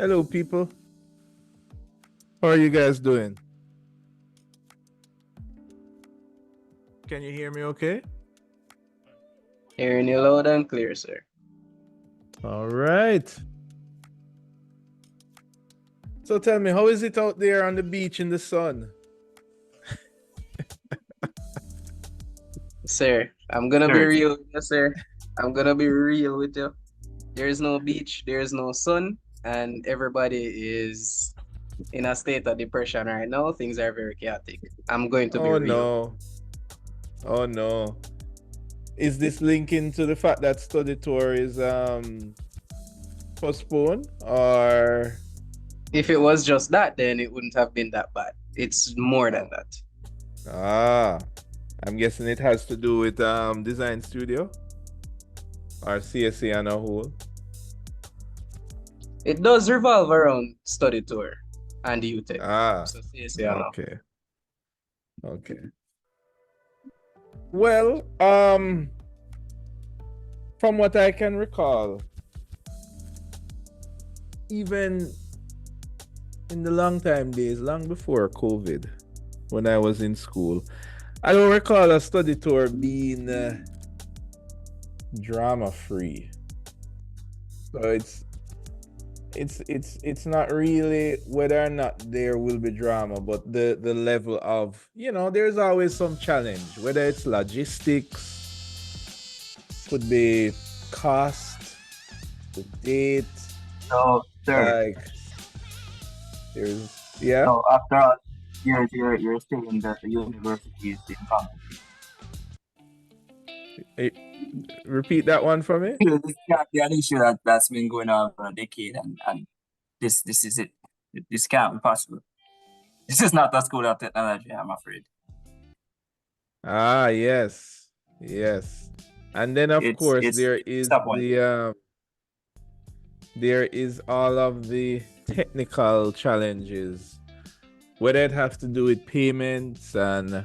Hello, people. How are you guys doing? Can you hear me okay? Hearing you loud and clear, sir. All right. So tell me, how is it out there on the beach in the sun? Sir, I'm gonna be Sure. real with you, sir. I'm gonna be real with you. There is no beach, there is no sun, and everybody is in a state of depression right now. Things are very chaotic. I'm going to be Oh real. no. Oh no. Is this linking to the fact that study tour is postponed or If it was just that, then it wouldn't have been that bad. It's more than that. I'm guessing it has to do with design studio or CSA on a whole. It does revolve around study tour and UTech. So seriously, I know. Okay. Okay. Well, from what I can recall, even in the long time days, long before COVID, when I was in school, I don't recall a study tour being drama free. So it's not really whether or not there will be drama, but the level of, there's always some challenge, whether it's logistics, could be cost, the date, So, sir, like there's yeah. so after all, you're saying that the university is incompetent. Repeat that one for me. This can't be an issue that's been going on for a decade, and this is it. This can't be possible. This is not a school of technology, I'm afraid. Yes, yes. And then of course It's there is disappointing. there is all of the technical challenges, whether it has to do with payments and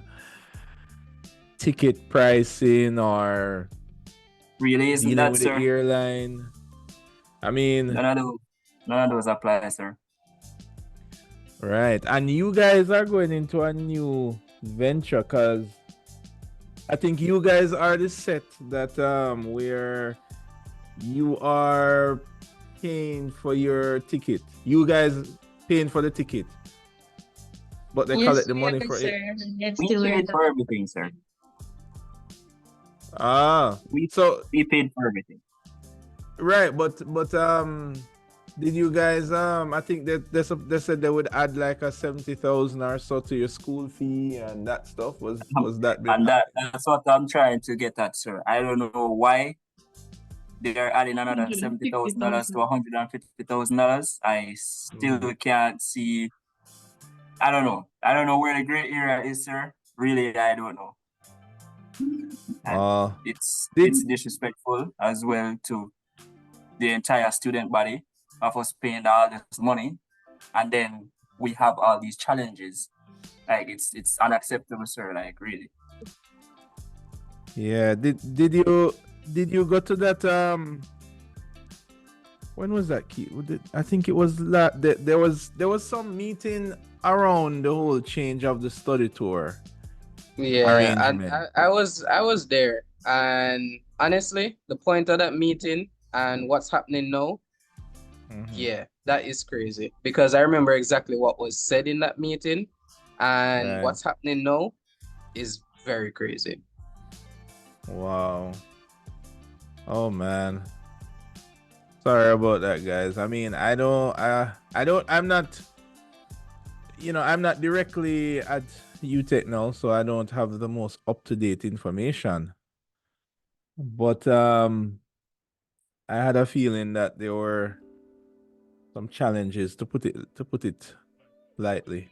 ticket pricing or Really, isn't dealing that, with sir? the airline. I mean, None of those apply, sir. right. And you guys are going into a new venture because I think you guys are the set that where you are paying for your ticket. You guys paying for the ticket, but they collect the money for it. We paid for everything, sir. We paid for everything. Right, but did you guys I think that they said they would add like a 70,000 or so to your school fee and that stuff was that been And that's what I'm trying to get at, sir. I don't know why they're adding another $70,000 to $150,000. I still can't see. I don't know. I don't know where the gray area is, sir. Really, I don't know. And it's disrespectful as well to the entire student body of us paying all this money, and then we have all these challenges. Like it's unacceptable, sir. Like really. Yeah. Did you go to that when was that key? I think it was that there was some meeting around the whole change of the study tour. Yeah, and I was there, and honestly, the point of that meeting and what's happening now, yeah, that is crazy because I remember exactly what was said in that meeting, and what's happening now is very crazy. Wow. Oh man. Sorry about that, guys. I mean, I'm not I'm not directly at UTech now, so I don't have the most up-to-date information. But I had a feeling that there were some challenges, to put it lightly.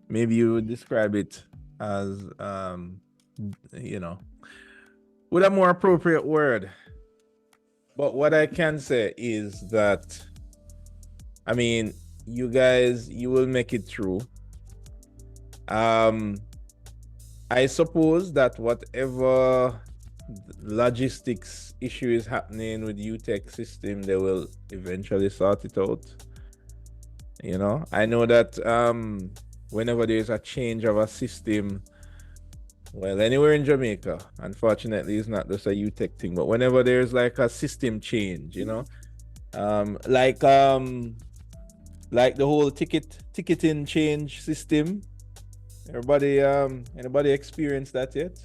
Maybe you would describe it as with a more appropriate word. But what I can say is that, I mean, you guys, you will make it through. I suppose that whatever logistics issue is happening with UTech system, they will eventually sort it out. You know, I know that whenever there's a change of a system, well, anywhere in Jamaica, unfortunately, it's not just a UTech thing, but whenever there's like a system change, you know, like the whole ticketing change system. Anybody experienced that yet?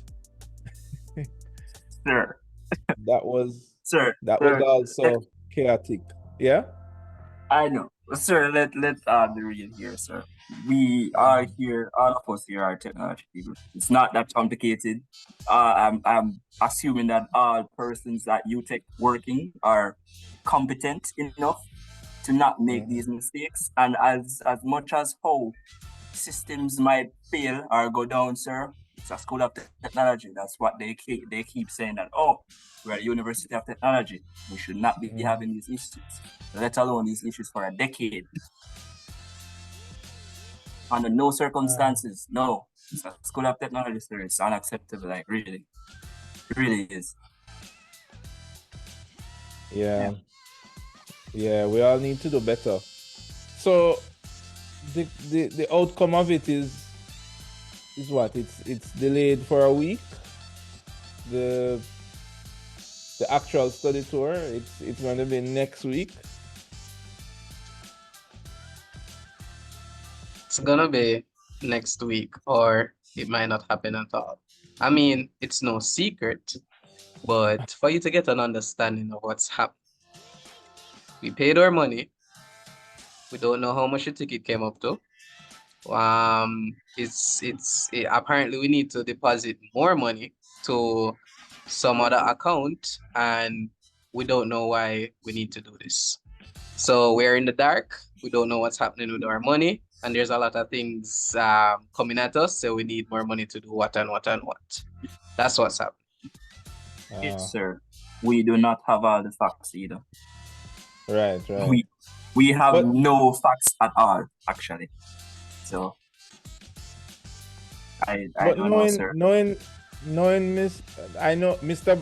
Sir. That was Sir. was also chaotic. Yeah. I know. Sir, let's be real here, sir. We are here, all of us here are technology people. It's not that complicated. I'm assuming that all persons that you take working are competent enough to not make these mistakes. And as much as how systems might fail or go down, sir, it's a school of technology. That's what they keep saying, that, oh, we're a university of technology. We should not be having these issues, let alone these issues for a decade. Under no circumstances, no. It's a school of technology, sir. It's unacceptable, like, really. It really is. Yeah, we all need to do better. So the outcome of it is what? It's delayed for a week. The actual study tour, it's going to be next week. It's gonna be next week, or it might not happen at all. I mean, it's no secret, but for you to get an understanding of what's happening, we paid our money. We don't know how much the ticket came up to. Apparently we need to deposit more money to some other account, and we don't know why we need to do this. So we're in the dark. We don't know what's happening with our money, and there's a lot of things coming at us. So we need more money to do what and what and what. That's what's happening. Yes, sir. We do not have all the facts either. Right. We have no facts at all, actually. So I don't know, sir. Knowing I know Mr.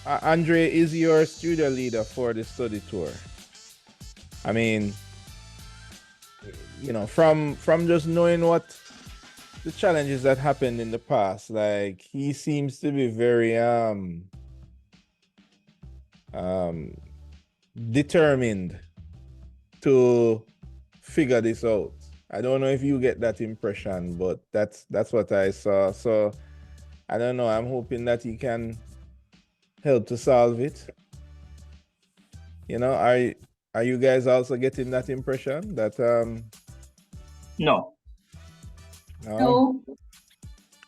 Andre is your studio leader for the study tour. I mean, you know, from just knowing what the challenges that happened in the past, like, he seems to be very determined to figure this out. I don't know if you get that impression, but that's what I saw. So I don't know. I'm hoping that he can help to solve it. You know, are you guys also getting that impression that No.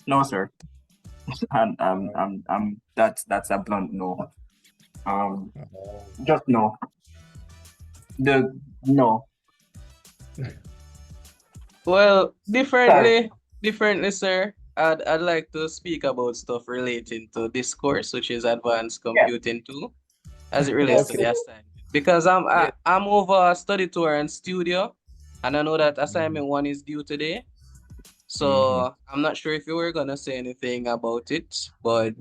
No, sir. That's a blunt no. Just no. No. Well, differently, sir. I'd like to speak about stuff relating to this course, which is advanced computing too, as it relates to the assignment. Because I'm over study tour and studio, and I know that assignment 1 is due today. So I'm not sure if you were gonna say anything about it, but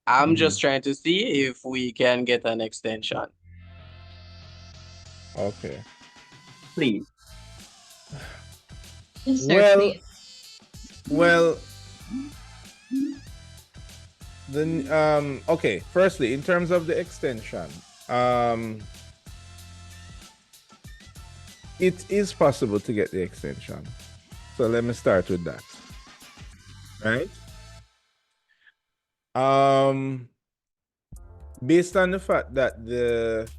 I'm just trying to see if we can get an extension. Okay. Please. Yes, sir, well, then okay, firstly, in terms of the extension, it is possible to get the extension. So let me start with that. Right? Based on the fact that the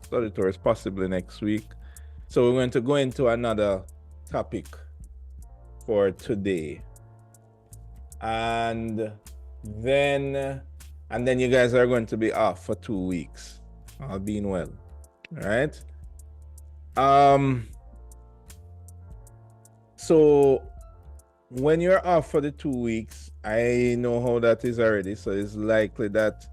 study tour is possibly next week, so we're going to go into another topic for today, and then you guys are going to be off for 2 weeks, all being well. All right. So when you're off for the 2 weeks, I know how that is already, so it's likely that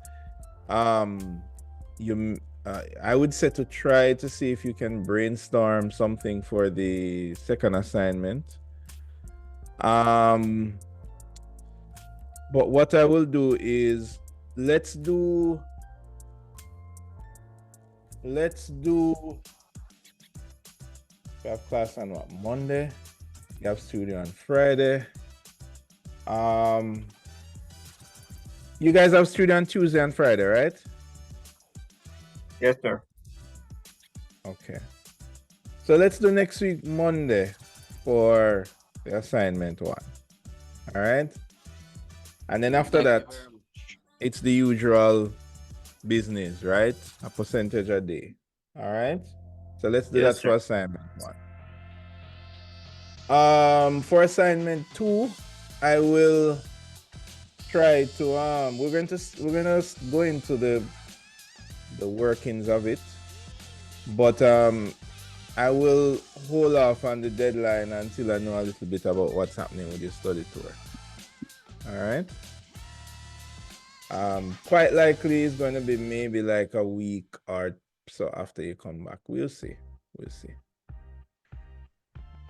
I would say to try to see if you can brainstorm something for the second assignment. But what I will do is let's do we have class on what, Monday? We have studio on Friday. You guys have studio on Tuesday and Friday, right? Yes, sir. Okay. So let's do next week Monday for the assignment 1. All right. And then after that, it's the usual business, right? A percentage a day. All right. So let's do that for assignment 1. For assignment 2, I will try to we're gonna go into the workings of it, but I will hold off on the deadline until I know a little bit about what's happening with the study tour. All right. Quite likely it's going to be maybe like a week or so after you come back. We'll see.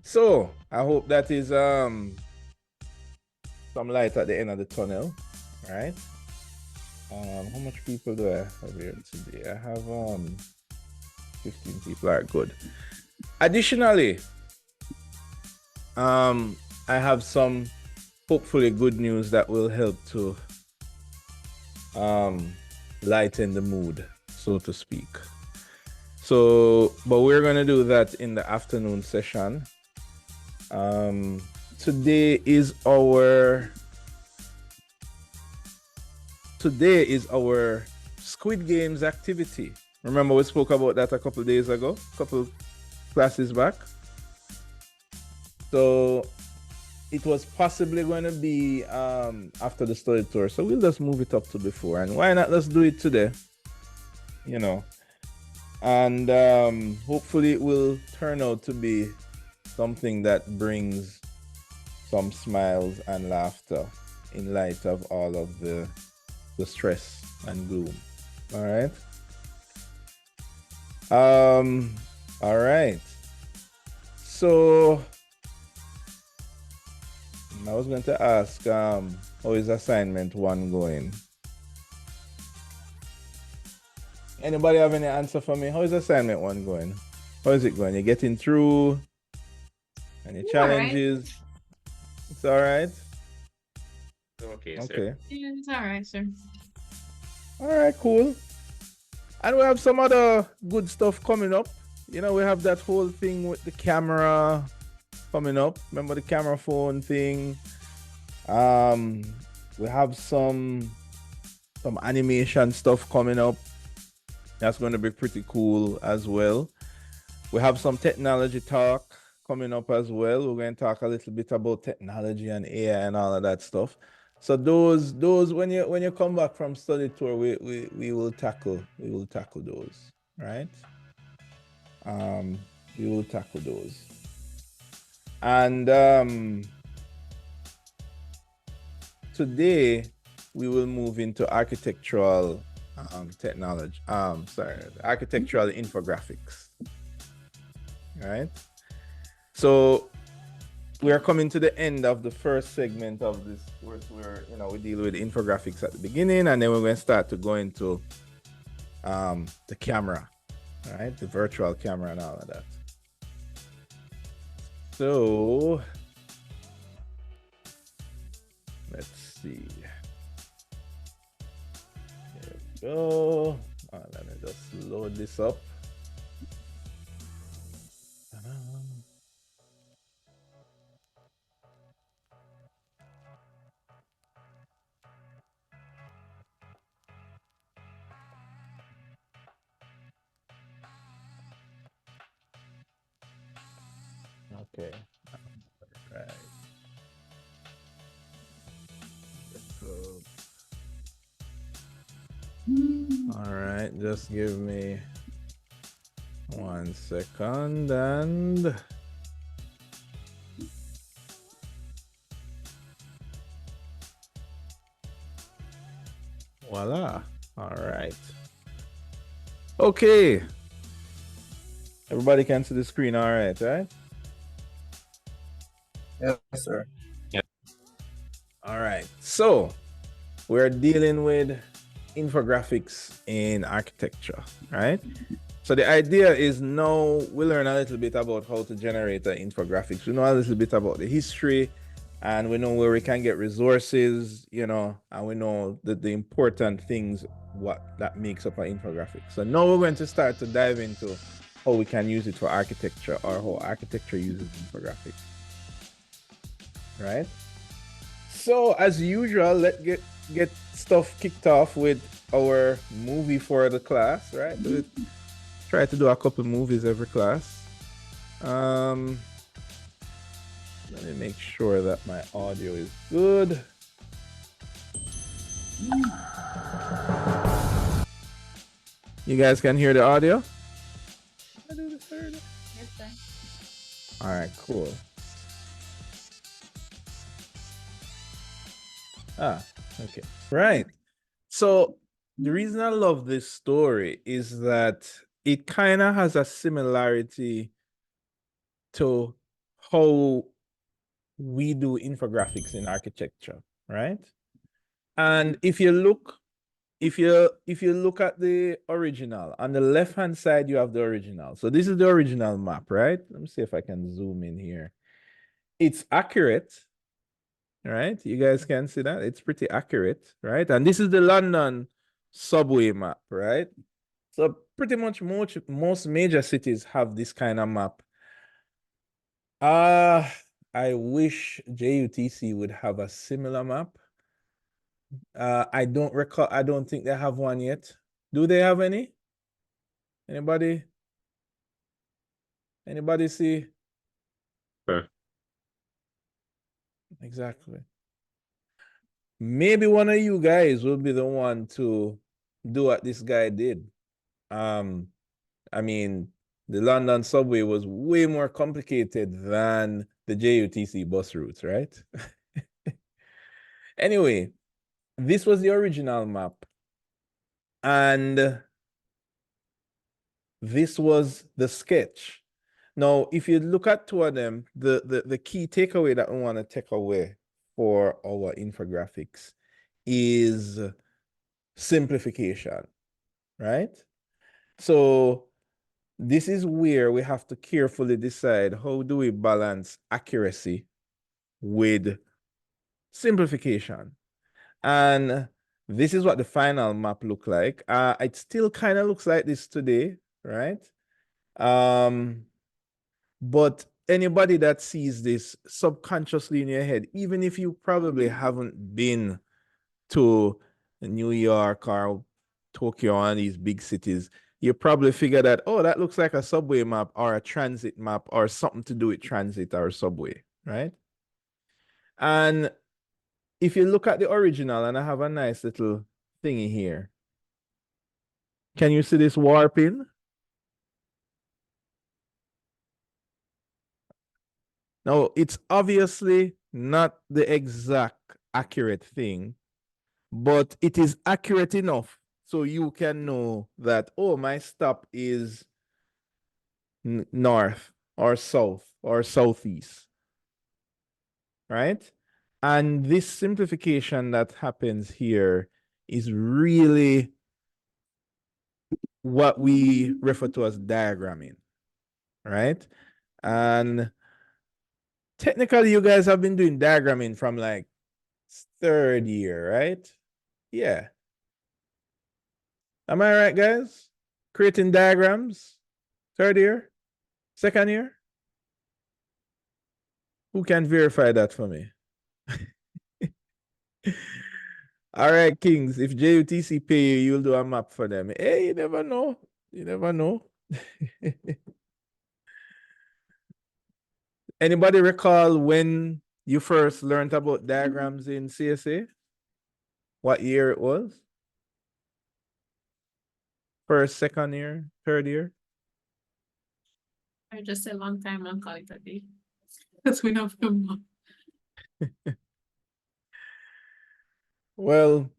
So I hope that is some light at the end of the tunnel. All right. How much people do I have here today? I have 15 people. All right, good. Additionally, I have some hopefully good news that will help to lighten the mood, so to speak. So, but we're gonna do that in the afternoon session. Today is our Squid Games activity. Remember we spoke about that a couple days ago, couple classes back. So it was possibly going to be after the study tour, so we'll just move it up to before. And why not let's do it today, you know? And hopefully it will turn out to be something that brings some smiles and laughter in light of all of the stress and gloom. All right. All right. So I was going to ask, how is assignment 1 going? Anybody have any answer for me? How is assignment 1 going? How is it going? You getting through? Any challenges? Right. It's all right. Okay, sir. Okay. Yeah, it's all right, sir. All right, cool. And we have some other good stuff coming up. You know, we have that whole thing with the camera coming up. Remember the camera phone thing? We have some animation stuff coming up. That's going to be pretty cool as well. We have some technology talk coming up as well. We're going to talk a little bit about technology and AI and all of that stuff. So those when you come back from study tour, we will tackle those, right? We will tackle those. And today we will move into architectural technology. Architectural infographics. Right? So we are coming to the end of the first segment of this course where we deal with infographics at the beginning, and then we're going to start to go into the camera, right? The virtual camera and all of that. So let's see. There we go. Let me just load this up. Okay. All right. All right, just give me 1 second and voila. All right. Okay. Everybody can see the screen, all right, right? Yes, sir. Yeah. All right. So we're dealing with infographics in architecture, right? So the idea is now we learn a little bit about how to generate the infographics. We know a little bit about the history, and we know where we can get resources, you know, and we know the important things, what that makes up an infographic. So now we're going to start to dive into how we can use it for architecture, or how architecture uses infographics, right? So as usual, let's get stuff kicked off with our movie for the class, right? Try to do a couple movies every class. Let me make sure that my audio is good. You guys can hear the audio? Yes, sir. All right, cool. Okay. Right. So the reason I love this story is that it kind of has a similarity to how we do infographics in architecture, right? And if you look at the original, on the left-hand side, you have the original. So this is the original map, right? Let me see if I can zoom in here. It's accurate, right? You guys can see that. It's pretty accurate, right? And this is the London subway map, right? So pretty much most major cities have this kind of map. I wish JUTC would have a similar map. I don't think they have one yet. Do they have any? Anybody see? Sure. Exactly. Maybe one of you guys will be the one to do what this guy did. I mean, the London subway was way more complicated than the JUTC bus routes, right? Anyway, this was the original map. And this was the sketch. Now, if you look at two of them, the key takeaway that we want to take away for our infographics is simplification, right? So this is where we have to carefully decide, how do we balance accuracy with simplification? And this is what the final map look like. It still kind of looks like this today, right? But anybody that sees this subconsciously in your head, even if you probably haven't been to New York or Tokyo or these big cities, you probably figure that, oh, that looks like a subway map or a transit map or something to do with transit or subway, right? And if you look at the original, and I have a nice little thingy here, can you see this warping? Now, it's obviously not the exact accurate thing, but it is accurate enough so you can know that, oh, my stop is north or south or southeast, right? And this simplification that happens here is really what we refer to as diagramming, right? And technically, you guys have been doing diagramming from like third year, right? Yeah. Am I right, guys? Creating diagrams, third year, second year? Who can verify that for me? All right, Kings, if JUTC pay you, you'll do a map for them. Hey, you never know. You never know. Anybody recall when you first learned about diagrams in CSA? What year it was? First, second year, third year? I just a long time and call it a day. Because we have them now. Well,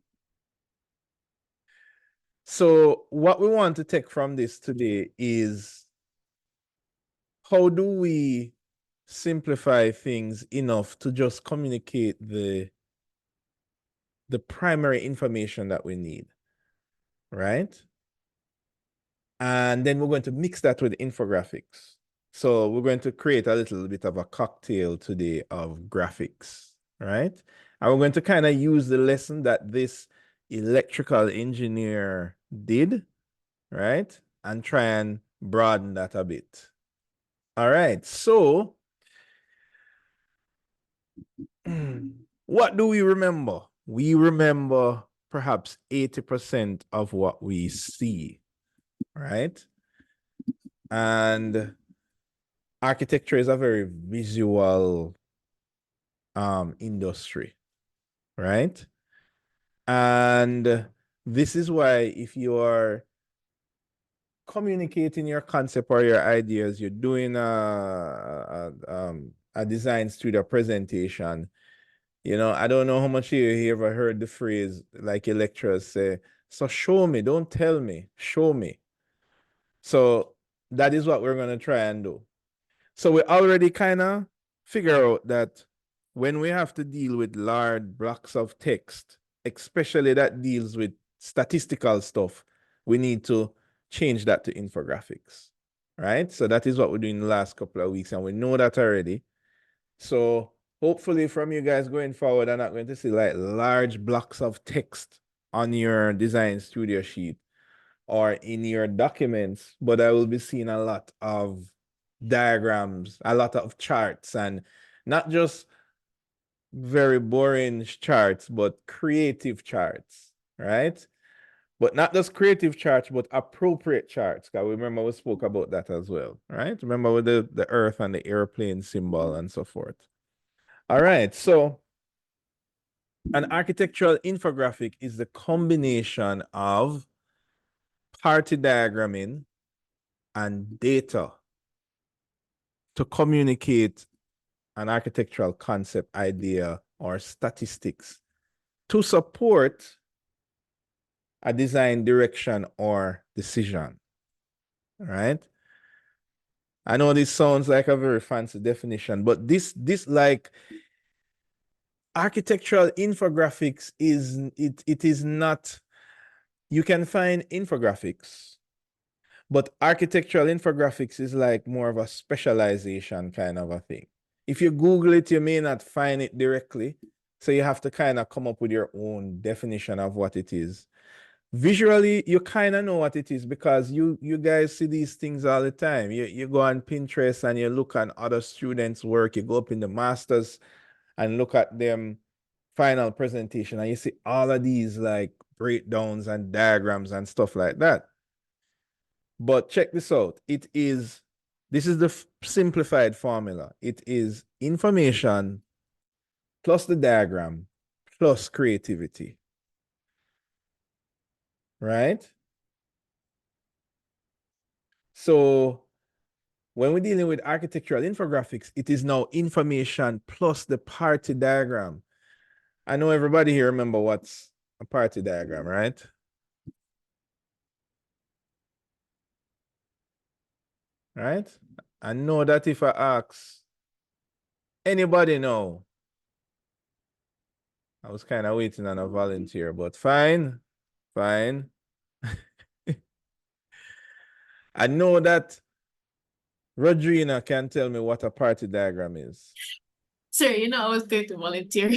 so what we want to take from this today is, how do we simplify things enough to just communicate the the primary information that we need, right? And then we're going to mix that with infographics. So we're going to create a little bit of a cocktail today of graphics, right? And we're going to kind of use the lesson that this electrical engineer did, right? And try and broaden that a bit. All right, so what do we remember? We remember perhaps 80% of what we see, right? And architecture is a very visual industry, right? And this is why if you are communicating your concept or your ideas, you're doing a design studio presentation, you know, I don't know how much you ever heard the phrase like your lecturers say, so show me, don't tell me, show me. So that is what we're going to try and do. So we already kind of figure out that when we have to deal with large blocks of text, especially that deals with statistical stuff, we need to change that to infographics, right? So that is what we're doing the last couple of weeks, and we know that already. So hopefully from you guys going forward, I'm not going to see like large blocks of text on your design studio sheet or in your documents, but I will be seeing a lot of diagrams, a lot of charts, and not just very boring charts, but creative charts, right? But not just creative charts, but appropriate charts. Because remember we spoke about that as well, right? Remember with the earth and the airplane symbol and so forth. All right, so an architectural infographic is the combination of party diagramming and data to communicate an architectural concept, idea, or statistics to support a design direction or decision, right? I know this sounds like a very fancy definition, but this like architectural infographics is, it is not, you can find infographics, but architectural infographics is like more of a specialization kind of a thing. If you Google it, you may not find it directly. So you have to kind of come up with your own definition of what it is. Visually, you kind of know what it is because you guys see these things all the time. You go on Pinterest and you look at other students' work. You go up in the masters and look at them final presentation and you see all of these like breakdowns and diagrams and stuff like that. But check this out. This is the simplified formula. It is information plus the diagram plus creativity, right? So when we're dealing with architectural infographics, it is now information plus the party diagram. I know everybody here remember what's a party diagram, right? Right? I know that if I ask anybody know, I was kind of waiting on a volunteer, but fine. I know that Rodrina can tell me what a party diagram is. Sorry, you know, I was going to volunteer.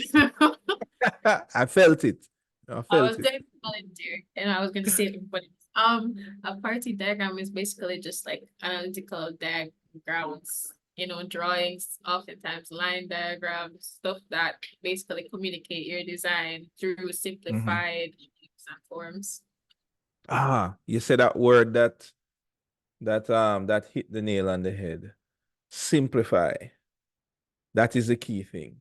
I felt it. I was going to volunteer, and I was going to say it, but a party diagram is basically just like analytical diagrams, you know, drawings, oftentimes line diagrams, stuff that basically communicate your design through simplified shapes and forms. You said that word that hit the nail on the head. Simplify. That is the key thing.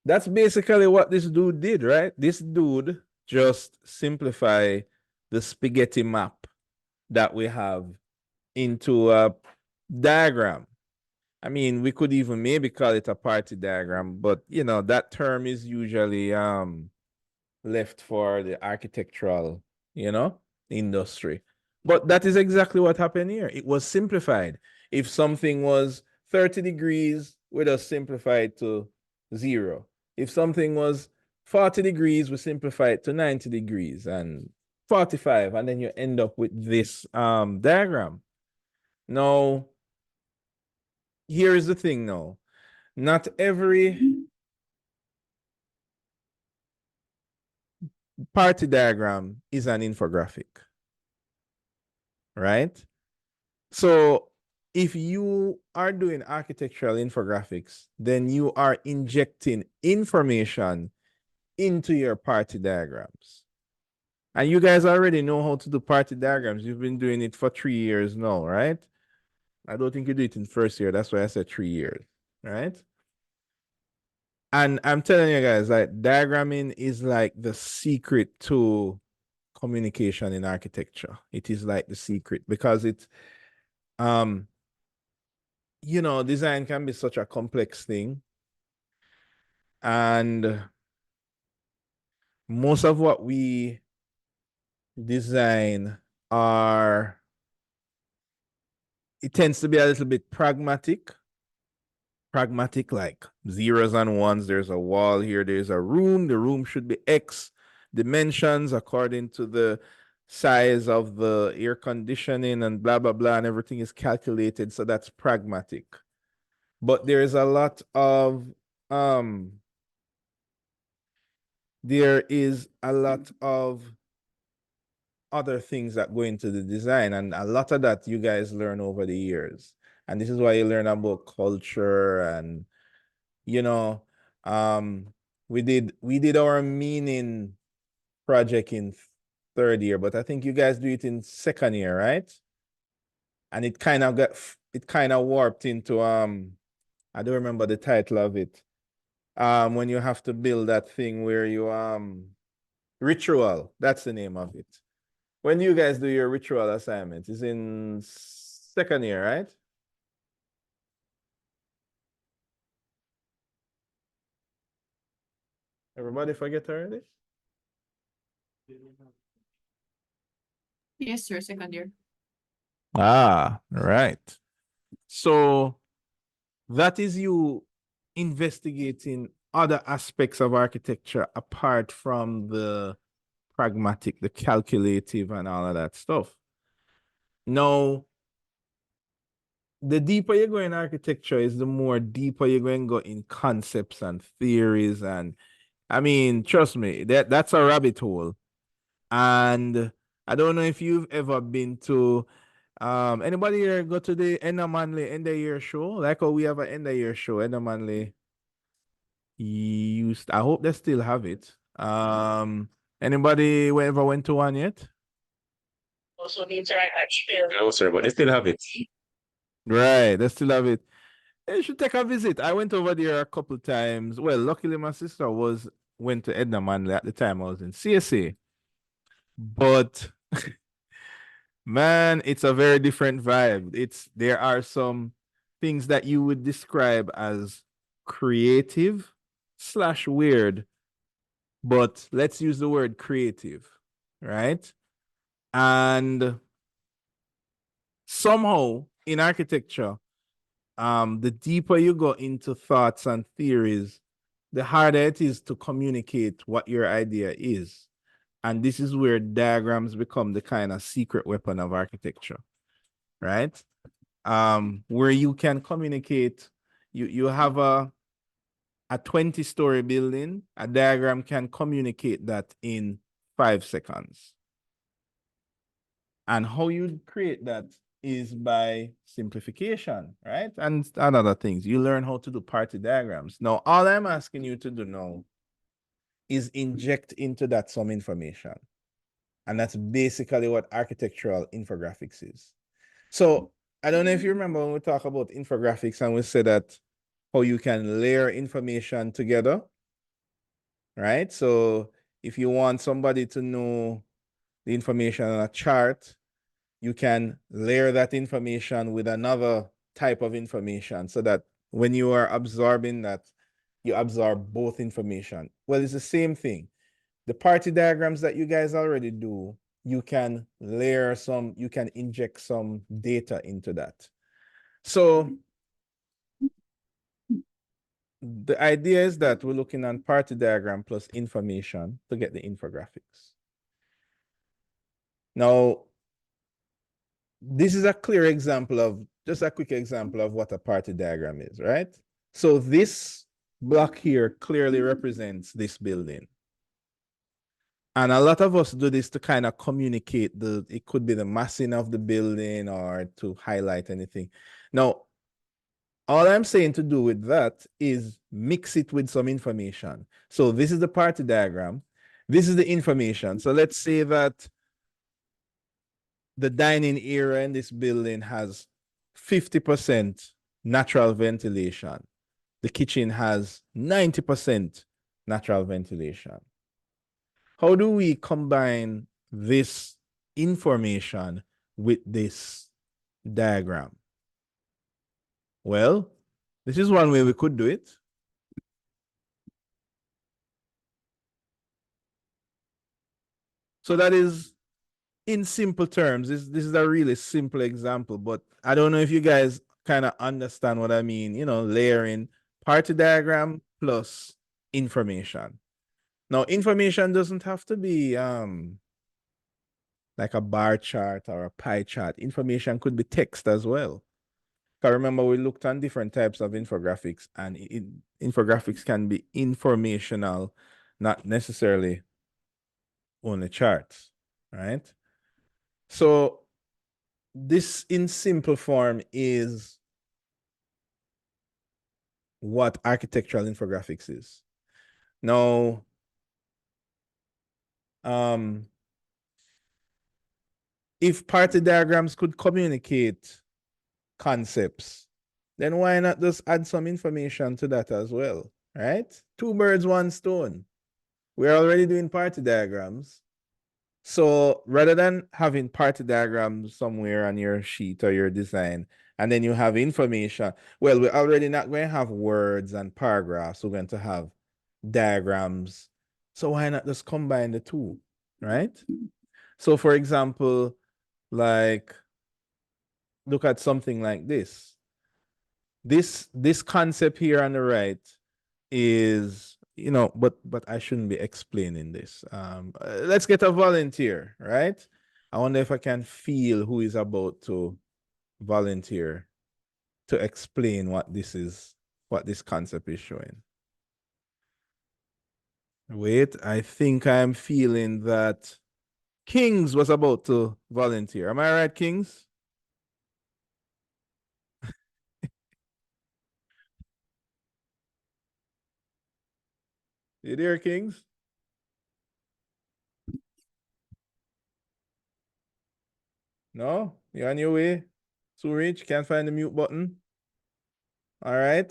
That's basically what this dude did, right? This dude just simplify the spaghetti map that we have into a diagram. I mean, we could even maybe call it a party diagram, but you know, that term is usually left for the architectural, you know, industry. But that is exactly what happened here. It was simplified. If something was 30 degrees, we just simplify it to 0. If something was 40 degrees, we simplify it to 90 degrees and 45, and then you end up with this diagram. Now, here is the thing now. Not every party diagram is an infographic, right? So if you are doing architectural infographics, then you are injecting information into your party diagrams. And you guys already know how to do party diagrams. You've been doing it for 3 years now, right? I don't think you do it in first year. That's why I said 3 years, right? And I'm telling you guys, like, diagramming is like the secret to communication in architecture. It is like the secret because it's, you know, design can be such a complex thing. And most of what we design are, it tends to be a little bit pragmatic, like zeros and ones. There's a wall here, there's a room. The room should be X dimensions according to the size of the air conditioning and blah, blah, blah, and everything is calculated. So that's pragmatic. But there's a lot of, there is a lot of other things that go into the design, and a lot of that you guys learn over the years. And this is why you learn about culture and, you know, we did our meaning project in third year, but I think you guys do it in second year, right? And it kind of warped into I don't remember the title of it. When you have to build that thing where you ritual, that's the name of it. When you guys do your ritual assignment, it's in second year, right? Everybody forget already? Yes, sir, second year. Ah, right. So that is you investigating other aspects of architecture apart from the pragmatic, the calculative, and all of that stuff. Now, the deeper you go in architecture is the more deeper you're going to go in concepts and theories. And I mean, trust me, that's a rabbit hole. And I don't know if you've ever been to anybody here go to the Enna Manley end of year show? Like how we have an end of year show, Enna Manley used, I hope they still have it. Anybody ever went to one yet? Also need to write that email. No, sir, but they still have it. Right, they still have it. You should take a visit. I went over there a couple times. Well, luckily my sister went to Edna Manley at the time I was in CSA. But man, it's a very different vibe. There are some things that you would describe as creative / weird, but let's use the word creative, right? And somehow in architecture, the deeper you go into thoughts and theories, the harder it is to communicate what your idea is. And this is where diagrams become the kind of secret weapon of architecture, right? Where you can communicate, you have a 20-story building, a diagram can communicate that in 5 seconds. And how you create that is by simplification, right? And other things. You learn how to do party diagrams. Now, all I'm asking you to do now is inject into that some information. And that's basically what architectural infographics is. So I don't know if you remember when we talk about infographics and we said that how you can layer information together, right? So if you want somebody to know the information on a chart, you can layer that information with another type of information so that when you are absorbing that, you absorb both information. Well, it's the same thing. The party diagrams that you guys already do, you can you can inject some data into that. So the idea is that we're looking at party diagram plus information to get the infographics. Now, this is a clear example of, just a quick example of what a party diagram is, right? So this block here clearly represents this building. And a lot of us do this to kind of communicate it could be the massing of the building or to highlight anything. Now, all I'm saying to do with that is mix it with some information. So this is the party diagram. This is the information. So let's say that the dining area in this building has 50% natural ventilation. The kitchen has 90% natural ventilation. How do we combine this information with this diagram? Well, this is one way we could do it. So that is in simple terms. This is a really simple example, but I don't know if you guys kind of understand what I mean, you know, layering party diagram plus information. Now, information doesn't have to be like a bar chart or a pie chart. Information could be text as well. I remember we looked on different types of infographics, and infographics can be informational, not necessarily only charts, right? So this in simple form is what architectural infographics is. Now, if party diagrams could communicate concepts, then why not just add some information to that as well, right? Two birds, one stone. We're already doing party diagrams. So rather than having party diagrams somewhere on your sheet or your design, and then you have information, well, we're already not going to have words and paragraphs. We're going to have diagrams. So why not just combine the two, right? So for example, like, look at something like this. This concept here on the right is, you know, but I shouldn't be explaining this. Let's get a volunteer, right? I wonder if I can feel who is about to volunteer to explain what this is, what this concept is showing. Wait, I think I'm feeling that Kings was about to volunteer. Am I right, Kings? You there, Kings? No? You're on your way? Surich, can't find the mute button? All right.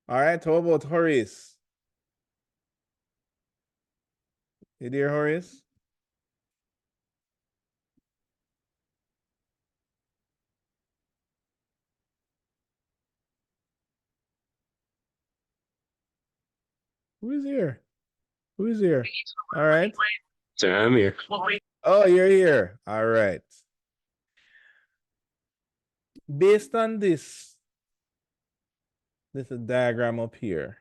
All right, how about Horace? You there, Horace? Who is here? Who is here? All right. Sir, I'm here. Oh, you're here. All right. Based on this is a diagram up here,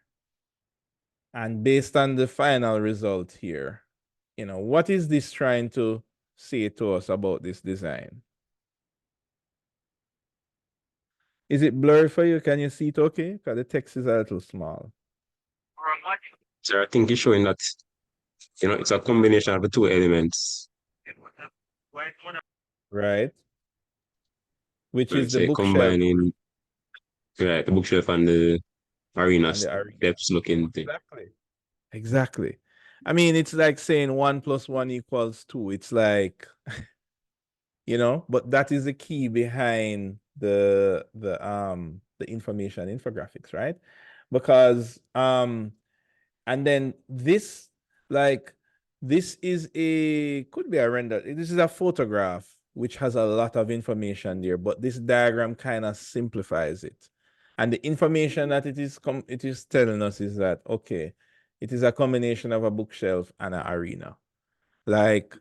and based on the final result here, you know, what is this trying to say to us about this design? Is it blurry for you? Can you see it okay? Because the text is a little small. Sir, I think it's showing that, you know, it's a combination of the two elements. Right. Which is the Say bookshelf. combining, right, the bookshelf and the arena depths looking thing. Exactly. Exactly. I mean, it's like saying 1 + 1 = 2. It's like, you know, but that is the key behind the information infographics, right? Because and then this, like, this is could be a render. This is a photograph which has a lot of information there, but this diagram kind of simplifies it. And the information that it is telling us is that, okay, it is a combination of a bookshelf and an arena. Like,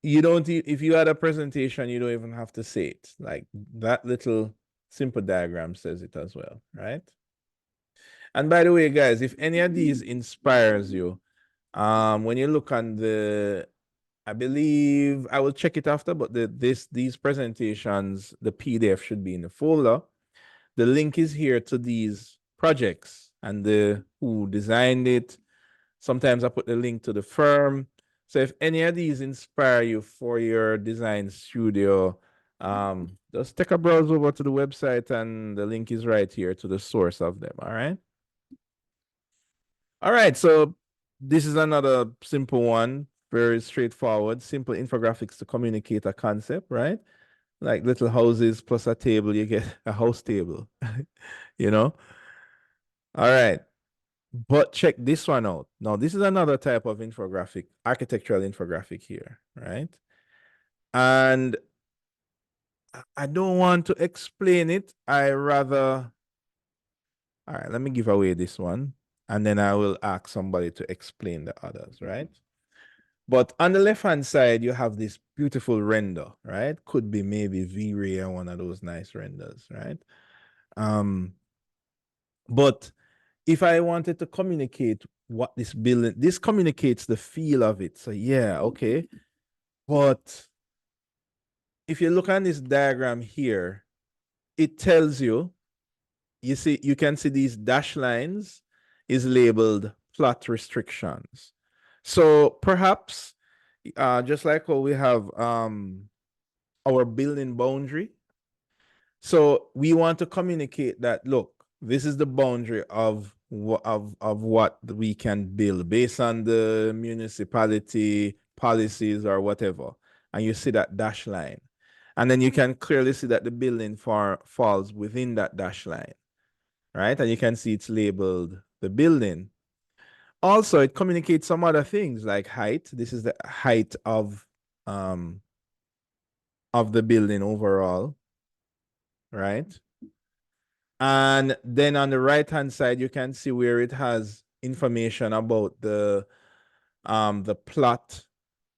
you don't, if you had a presentation, you don't even have to say it. Like, that little simple diagram says it as well, right? And by the way, guys, if any of these inspires you, when you look on the, I believe I will check it after, but these presentations, the PDF should be in the folder. The link is here to these projects and the who designed it. Sometimes I put the link to the firm. So if any of these inspire you for your design studio, just take a browse over to the website and the link is right here to the source of them. All right. All right. So this is another simple one, very straightforward, simple infographics to communicate a concept, right? Like little houses plus a table, you get a house table, you know? All right. But check this one out. Now, this is another type of infographic, architectural infographic here, right? And I don't want to explain it. All right, let me give away this one. And then I will ask somebody to explain the others, right? But on the left-hand side, you have this beautiful render, right? Could be maybe V-Ray or one of those nice renders, right? But if I wanted to communicate what this building, this communicates the feel of it. So yeah, okay. But if you look on this diagram here, it tells you, you see, you can see these dash lines is labeled plot restrictions. So perhaps, just like how we have our building boundary. So we want to communicate that, look, this is the boundary of what we can build based on the municipality policies or whatever. And you see that dash line. And then you can clearly see that the building falls within that dash line, right? And you can see it's labeled the building. Also, it communicates some other things like height. This is the height of the building overall, right? And then on the right-hand side, you can see where it has information about the plot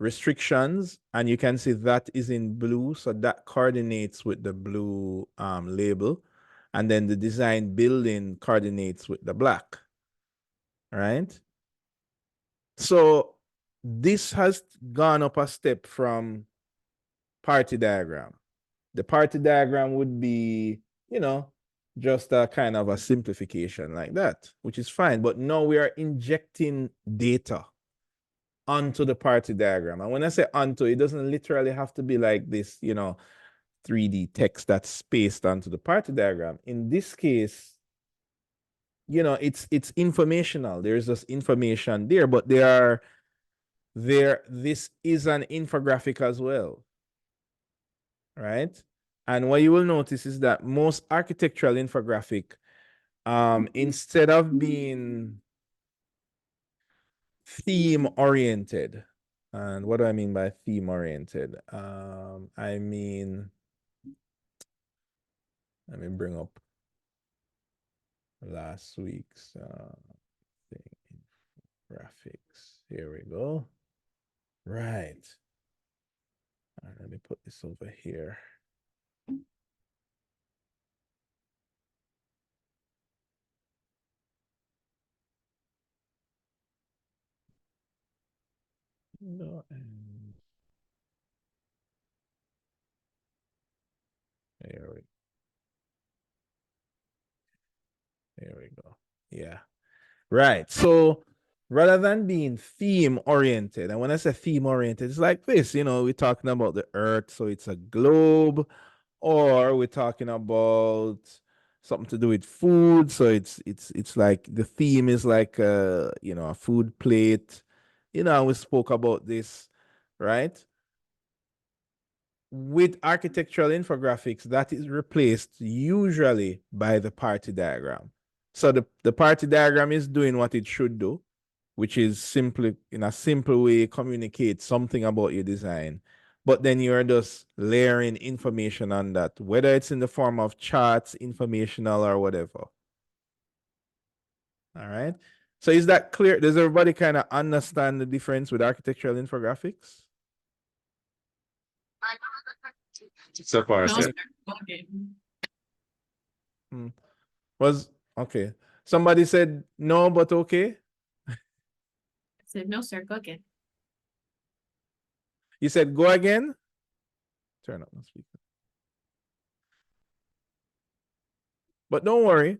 restrictions, and you can see that is in blue, so that coordinates with the blue label, and then the design building coordinates with the black, right? So this has gone up a step from party diagram. The party diagram would be, you know, just a kind of a simplification like that, which is fine. But now we are injecting data onto the party diagram. And when I say onto, it doesn't literally have to be like this, you know, 3D text that's spaced onto the party diagram. In this case, you know, it's informational. There's just information there, but this is an infographic as well, right? And what you will notice is that most architectural infographic, instead of being theme oriented, and what do I mean by theme oriented? I mean, let me bring up last week's thing, graphics. Here we go. Right. Let me put this over here. No, there we go. Yeah. Right. So rather than being theme oriented, and when I say theme oriented, it's like this, you know, we're talking about the earth, so it's a globe, or we're talking about something to do with food, so it's like the theme is like you know, a food plate. You know, we spoke about this, right? With architectural infographics, that is replaced usually by the party diagram. So the party diagram is doing what it should do, which is simply, in a simple way, communicate something about your design. But then you're just layering information on that, whether it's in the form of charts, informational, or whatever. All right. So is that clear? Does everybody kind of understand the difference with architectural infographics? So far, No, sir. okay. Was okay. Somebody said no, but okay. I said, no, sir, go again. You said go again? Turn up my speaker. But don't worry.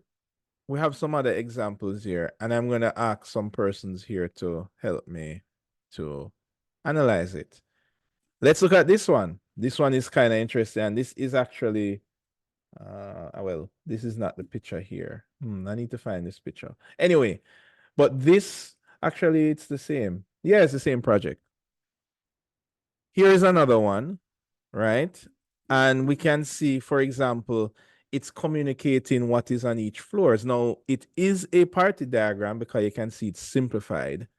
We have some other examples here, and I'm going to ask some persons here to help me to analyze it. Let's look at this one. This one is kind of interesting, and this is actually, well, this is not the picture here. I need to find this picture. Anyway, but this, actually, it's the same. Yeah, it's the same project. Here is another one, right? And we can see, for example, it's communicating what is on each floor. Now, it is a party diagram because you can see it's simplified.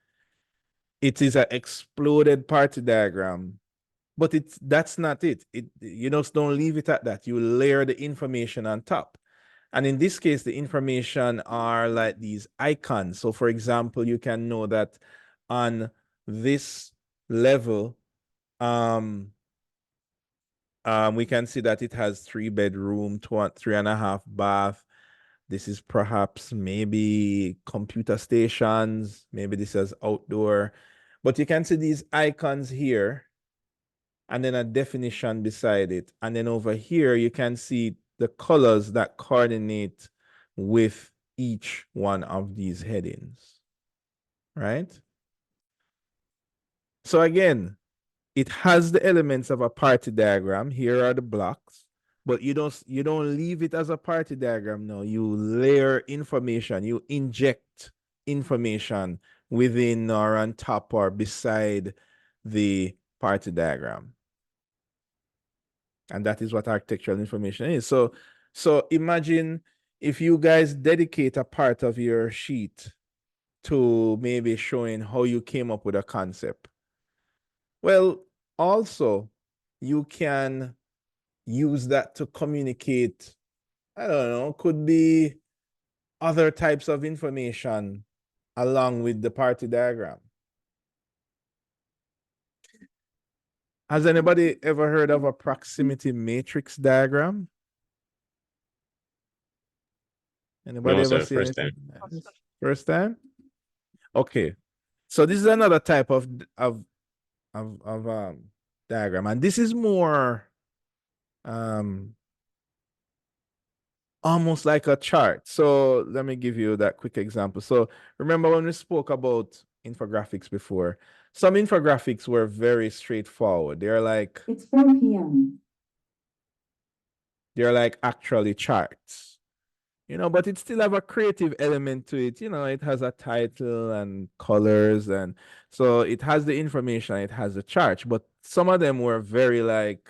It is an exploded party diagram, but that's not it. You just don't leave it at that. You layer the information on top. And in this case, the information are like these icons. So for example, you can know that on this level, we can see that it has 3-bedroom, 3.5 bath. This is perhaps maybe computer stations. Maybe this is outdoor. But you can see these icons here and then a definition beside it. And then over here, you can see the colors that coordinate with each one of these headings, right? So again, it has the elements of a party diagram. Here are the blocks, but you don't leave it as a party diagram. No, you layer information, you inject information within or on top or beside the party diagram. And that is what architectural information is. So imagine if you guys dedicate a part of your sheet to maybe showing how you came up with a concept. Well, also, you can use that to communicate, I don't know, could be other types of information along with the party diagram. Has anybody ever heard of a proximity matrix diagram? Anybody ever seen it? First time? Okay. So this is another type of diagram, and this is more almost like a chart. So let me give you that quick example. So remember when we spoke about infographics before, some infographics were very straightforward. They're like, it's 4 p.m. They're like actually charts, but it still have a creative element to it. It has a title and colors, and so it has the information, it has the chart, but some of them were very like,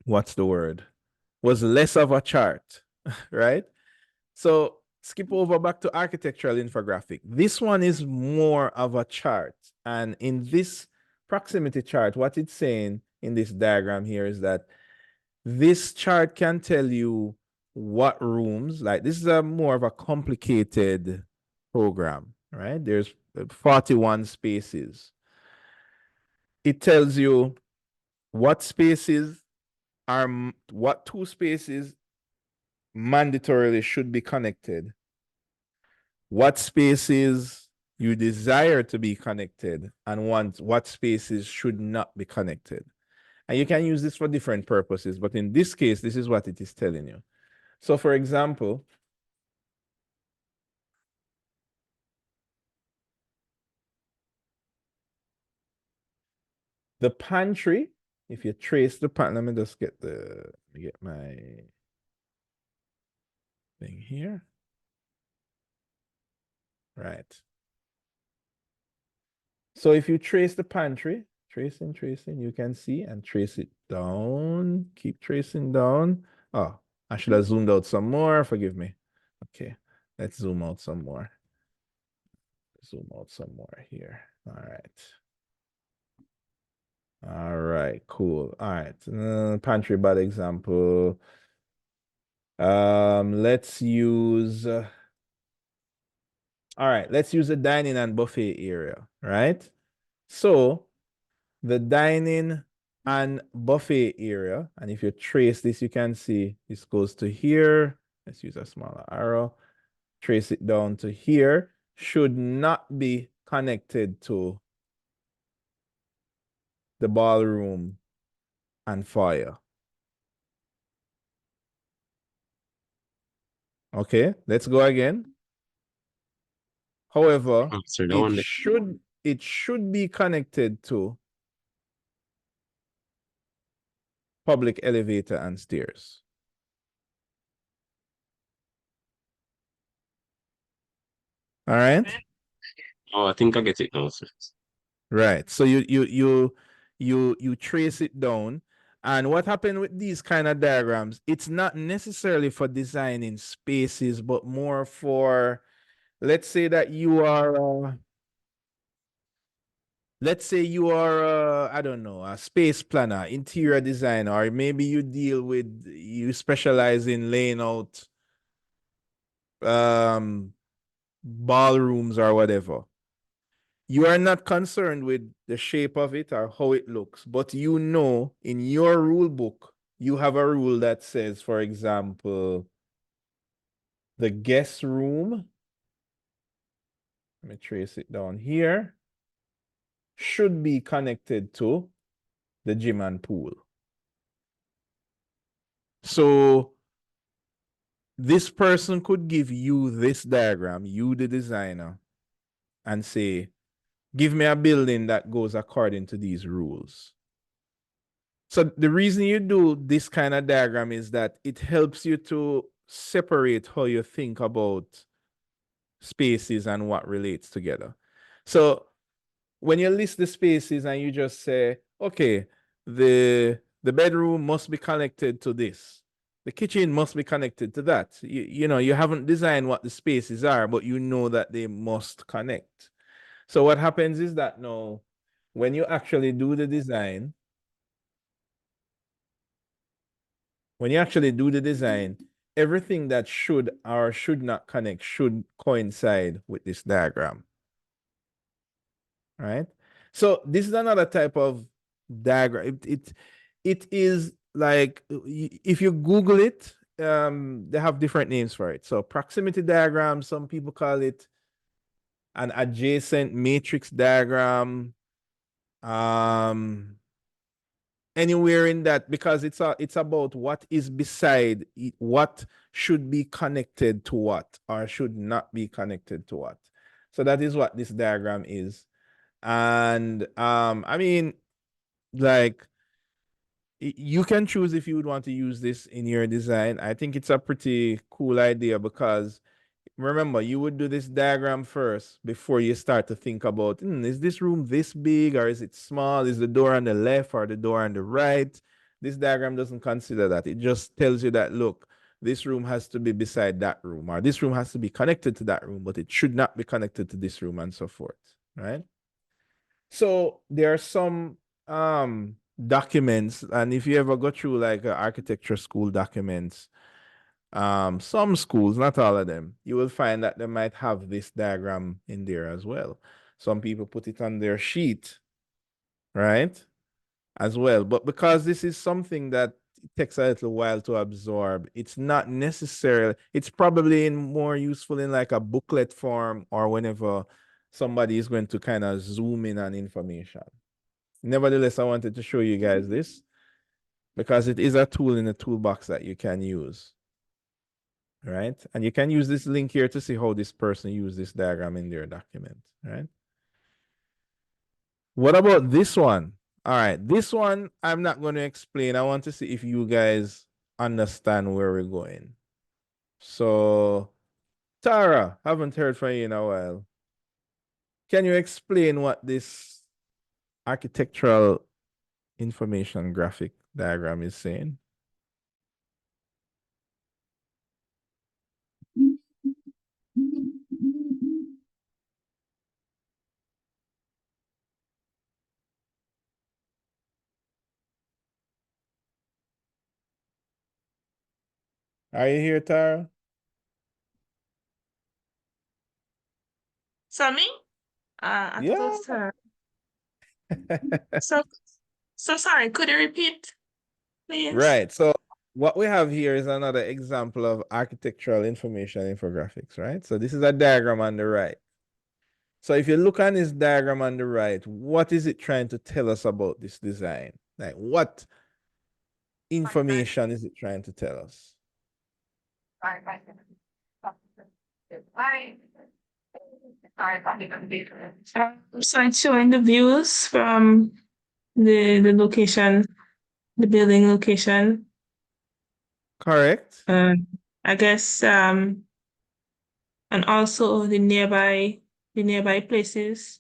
what's the word? Was less of a chart, right? So skip over back to architectural infographic. This one is more of a chart. And in this proximity chart, what it's saying in this diagram here is that this chart can tell you what rooms, like this is a more of a complicated program, right? There's 41 spaces. It tells you what spaces what 2 spaces mandatorily should be connected, what spaces you desire to be connected, and what spaces should not be connected. And you can use this for different purposes, but in this case, this is what it is telling you. So for example, the pantry, if you trace the pantry, let me just get my thing here. Right. So if you trace the pantry, tracing, you can see, and trace it down, keep tracing down. Oh, I should have zoomed out some more, forgive me. Okay, let's zoom out some more. Zoom out some more here. All right. All right, cool. All right, pantry bad example. Let's use, all right, let's use the dining and buffet area, right? So the dining and buffet area. And if you trace this, you can see this goes to here. Let's use a smaller arrow. Trace it down to here. Should not be connected to the ballroom and foyer. Okay, let's go again. However, it should be connected to public elevator and stairs. All right. Oh, I think I get it now, sir. Right. So you trace it down. And what happened with these kind of diagrams, it's not necessarily for designing spaces, but more for, let's say that you are, I don't know, a space planner, interior designer, or maybe you specialize in laying out ballrooms or whatever. You are not concerned with the shape of it or how it looks, but you know in your rule book, you have a rule that says, for example, the guest room, let me trace it down here, should be connected to the gym and pool. So this person could give you this diagram, you the designer, and say, give me a building that goes according to these rules. So the reason you do this kind of diagram is that it helps you to separate how you think about spaces and what relates together. So when you list the spaces and you just say, okay, the bedroom must be connected to this. The kitchen must be connected to that. You know, you haven't designed what the spaces are, but you know that they must connect. So what happens is that now, when you actually do the design, everything that should or should not connect should coincide with this diagram. Right? So this is another type of diagram. It is like, if you Google it, they have different names for it. So proximity diagram, some people call it an adjacent matrix diagram. Anywhere in that, because it's about what is beside it, what should be connected to what or should not be connected to what. So that is what this diagram is. And I mean, like, you can choose if you would want to use this in your design. I think it's a pretty cool idea because remember, you would do this diagram first before you start to think about, is this room this big or is it small? Is the door on the left or the door on the right? This diagram doesn't consider that. It just tells you that, look, this room has to be beside that room, or this room has to be connected to that room, but it should not be connected to this room, and so forth, right? So there are some documents, and if you ever go through like architecture school documents, some schools, not all of them, you will find that they might have this diagram in there as well. Some people put it on their sheet, right? As well. But because this is something that takes a little while to absorb, it's not necessarily, it's probably more useful in like a booklet form or whenever somebody is going to kind of zoom in on information. Nevertheless, I wanted to show you guys this because it is a tool in the toolbox that you can use. Right? And you can use this link here to see how this person used this diagram in their document, right? What about this one? All right, this one I'm not going to explain. I want to see if you guys understand where we're going. So, Tara, haven't heard from you in a while. Can you explain what this architectural information graphic diagram is saying? Are you here, Tara? So me? I Yeah. thought so So sorry, could you repeat, please? Right. So what we have here is another example of architectural information infographics, right? So this is a diagram on the right. So if you look on this diagram on the right, what is it trying to tell us about this design? Like what information is it trying to tell us? So it's showing the views from the location, the building location. Correct. I guess and also the nearby places.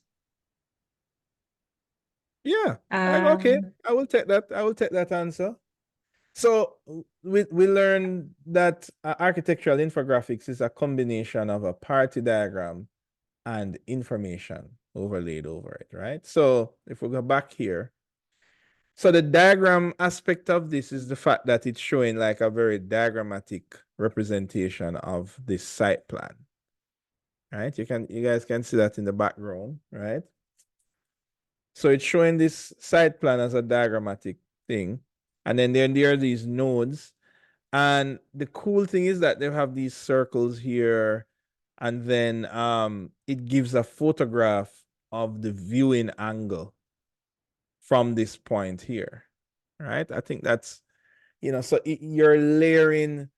Yeah. Okay. I will take that. I will take that answer. So we learned that architectural infographics is a combination of a party diagram and information overlaid over it, right? So if we go back here, so the diagram aspect of this is the fact that it's showing like a very diagrammatic representation of this site plan, right? You guys can see that in the background, right? So it's showing this site plan as a diagrammatic thing. And then there are these nodes. And the cool thing is that they have these circles here. And then it gives a photograph of the viewing angle from this point here, right? I think that's, so you're layering.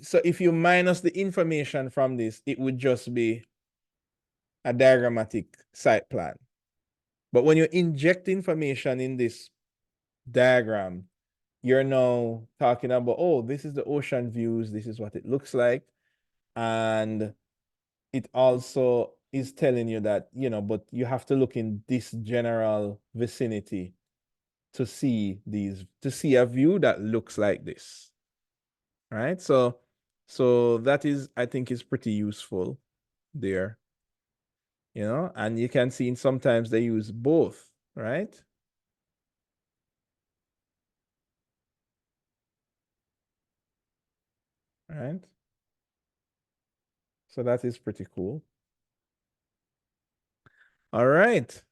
So if you minus the information from this, it would just be a diagrammatic site plan. But when you inject information in this diagram, you're now talking about, oh, this is the ocean views, this is what it looks like. And it also is telling you that, but you have to look in this general vicinity to see a view that looks like this. Right? So that is, I think, is pretty useful there. And you can see sometimes they use both, right? Right? So that is pretty cool. All right.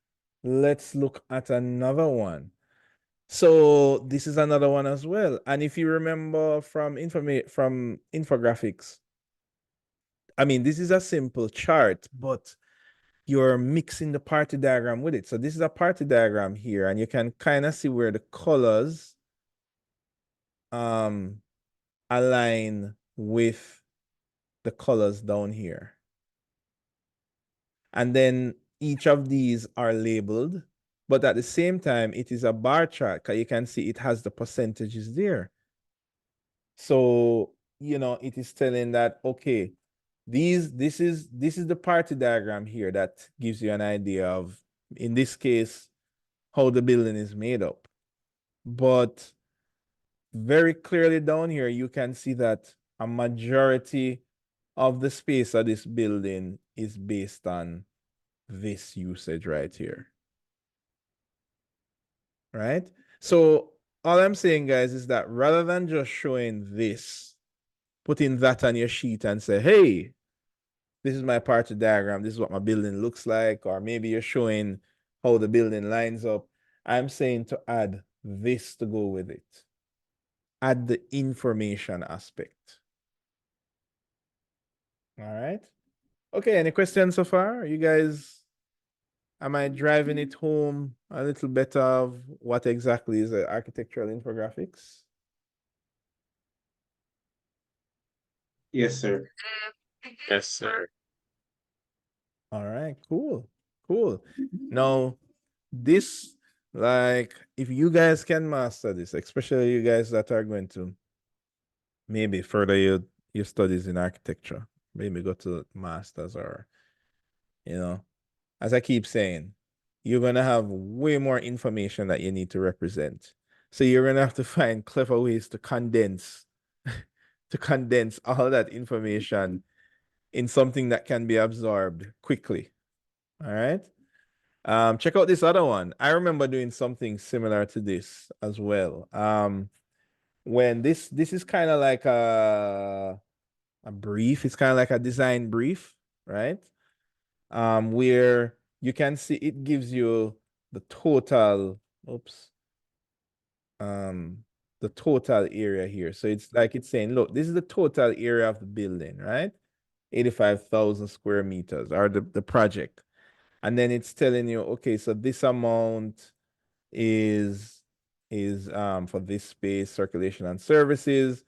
Let's look at another one. So this is another one as well. And if you remember from infographics, I mean, this is a simple chart, but you're mixing the party diagram with it. So this is a party diagram here, and you can kind of see where the colors align with the colors down here. And then each of these are labeled, but at the same time, it is a bar chart because you can see it has the percentages there. So, it is telling that, okay, this is the party diagram here that gives you an idea of, in this case, how the building is made up. But very clearly down here, you can see that a majority of the space of this building is based on this usage right here. Right? So all I'm saying, guys, is that rather than just showing this, putting that on your sheet and say, hey, this is my party diagram, this is what my building looks like, or maybe you're showing how the building lines up, I'm saying to add this to go with it. Add the information aspect. All right. Okay, any questions so far? You guys, am I driving it home a little better of what exactly is architectural infographics? Yes, sir. Yes, sir. All right, cool. Cool. Now, this, like, if you guys can master this, especially you guys that are going to maybe further your studies in architecture, maybe go to masters, or, as I keep saying, you're going to have way more information that you need to represent. So you're going to have to find clever ways to condense all that information in something that can be absorbed quickly. All right. Check out this other one. I remember doing something similar to this as well. When this is kind of like a brief, it's kind of like a design brief, right? Where you can see it gives you the total oops, the total area here. So it's like it's saying, look, this is the total area of the building, right? 85,000 square meters, or the project. And then it's telling you, okay, so this amount is for this space, circulation and services.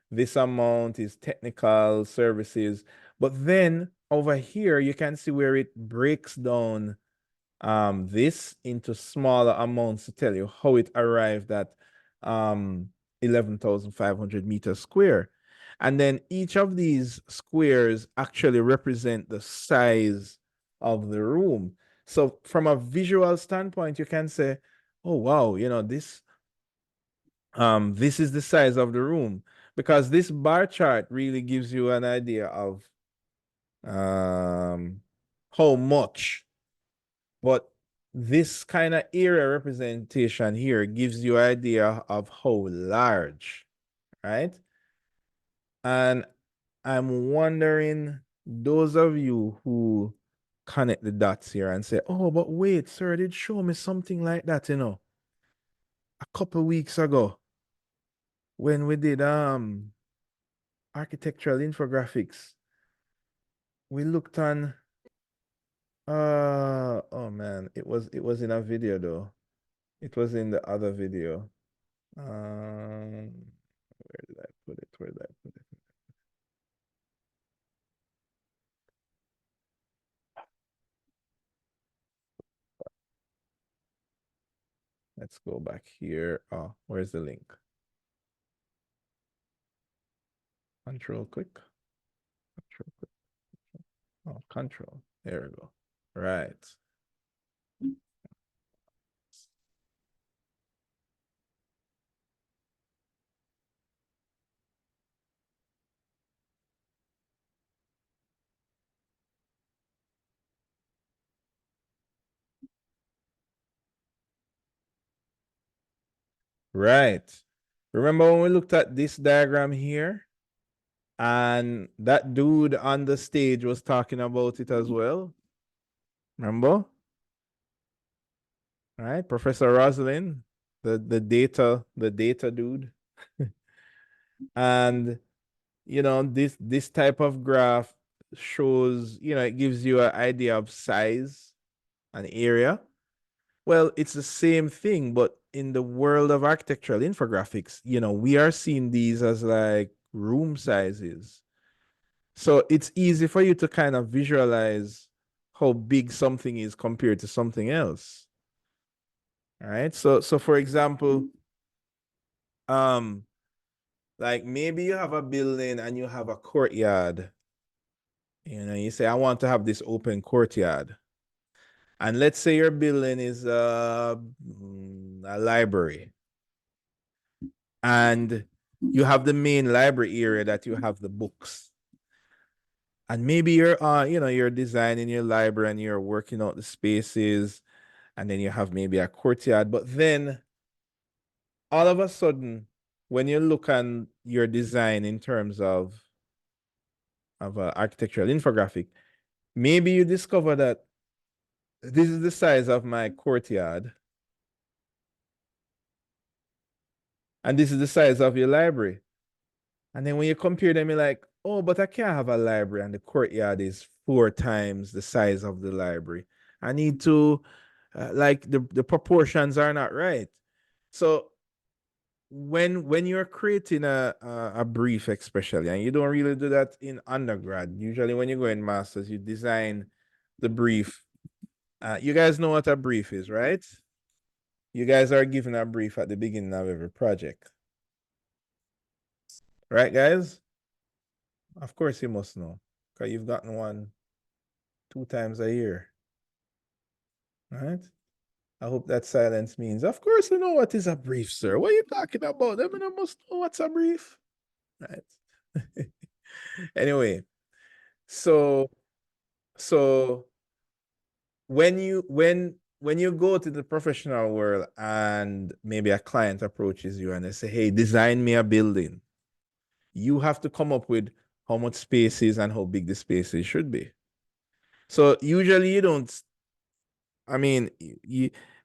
This amount is technical services. But then over here, you can see where it breaks down this into smaller amounts to tell you how it arrived at 11,500 meters square. And then each of these squares actually represent the size of the room. So from a visual standpoint, you can say, oh, wow, you know, this is the size of the room, because this bar chart really gives you an idea of how much. But this kind of area representation here gives you an idea of how large, right? And I'm wondering, those of you who connect the dots here and say, oh, but wait, sir, it did show me something like that, you know, a couple weeks ago when we did architectural infographics. We looked on oh man, it was in a video though. It was in the other video. Where did I put it? Where did I put it? Let's go back here. Oh, where's the link? Control click. Control click. Oh, control. There we go. Right. Right. Remember when we looked at this diagram here? And that dude on the stage was talking about it as well. Remember? Right, Professor Rosalind, the data dude. And you know, this type of graph shows, you know, it gives you an idea of size and area. Well, it's the same thing, but in the world of architectural infographics, you know, we are seeing these as like room sizes. So it's easy for you to kind of visualize how big something is compared to something else. All right. So for example, like maybe you have a building and you have a courtyard. You know, you say, I want to have this open courtyard. And let's say your building is a library. And you have the main library area that you have the books. And maybe you're you know, you're designing your library and you're working out the spaces, and then you have maybe a courtyard. But then all of a sudden, when you look on your design in terms of an architectural infographic, maybe you discover that this is the size of my courtyard, and this is the size of your library. And then when you compare them, you're like, oh, but I can't have a library and the courtyard is 4 times the size of the library. I need to, like, the proportions are not right. So when you're creating a brief, especially, and you don't really do that in undergrad, usually when you go in masters, you design the brief. You guys know what a brief is, right? You guys are given a brief at the beginning of every project. Right, guys? Of course you must know, because you've gotten one 2 times a year. Right? I hope that silence means, of course you know what is a brief, sir. What are you talking about? I mean, I must know what's a brief. Right. Anyway, so when you go to the professional world and maybe a client approaches you and they say, hey, design me a building, you have to come up with how much space is and how big the spaces should be. So usually you don't, I mean,